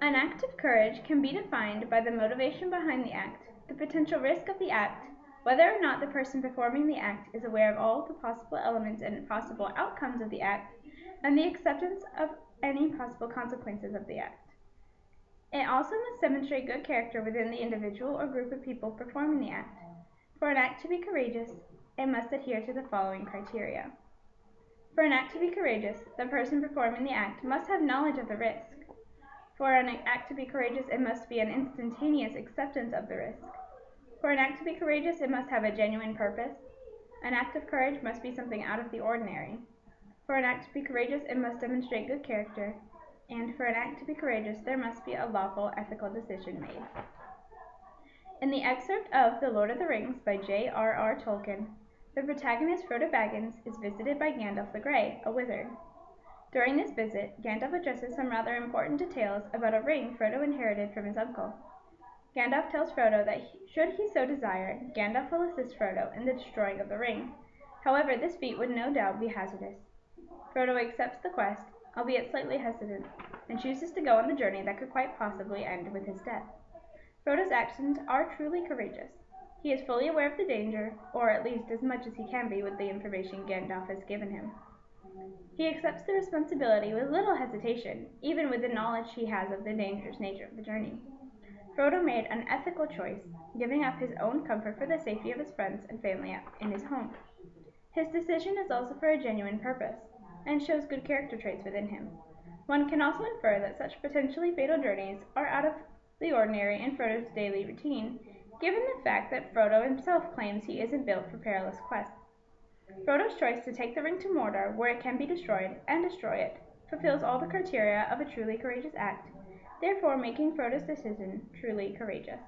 An act of courage can be defined by the motivation behind the act, the potential risk of the act, whether or not the person performing the act is aware of all the possible elements and possible outcomes of the act, and the acceptance of any possible consequences of the act. It also must demonstrate good character within the individual or group of people performing the act. For an act to be courageous, it must adhere to the following criteria. For an act to be courageous, the person performing the act must have knowledge of the risk. For an act to be courageous, it must be an instantaneous acceptance of the risk. For an act to be courageous, it must have a genuine purpose. An act of courage must be something out of the ordinary. For an act to be courageous, it must demonstrate good character. And for an act to be courageous, there must be a lawful, ethical decision made. In the excerpt of The Lord of the Rings by J.R.R. Tolkien, the protagonist Frodo Baggins is visited by Gandalf the Grey, a wizard. During this visit, Gandalf addresses some rather important details about a ring Frodo inherited from his uncle. Gandalf tells Frodo that should he so desire, Gandalf will assist Frodo in the destroying of the ring. However, this feat would no doubt be hazardous. Frodo accepts the quest, albeit slightly hesitant, and chooses to go on the journey that could quite possibly end with his death. Frodo's actions are truly courageous. He is fully aware of the danger, or at least as much as he can be with the information Gandalf has given him. He accepts the responsibility with little hesitation, even with the knowledge he has of the dangerous nature of the journey. Frodo made an ethical choice, giving up his own comfort for the safety of his friends and family in his home. His decision is also for a genuine purpose, and shows good character traits within him. One can also infer that such potentially fatal journeys are out of the ordinary in Frodo's daily routine, given the fact that Frodo himself claims he isn't built for perilous quests. Frodo's choice to take the ring to Mordor, where it can be destroyed, and destroy it, fulfills all the criteria of a truly courageous act, therefore making Frodo's decision truly courageous.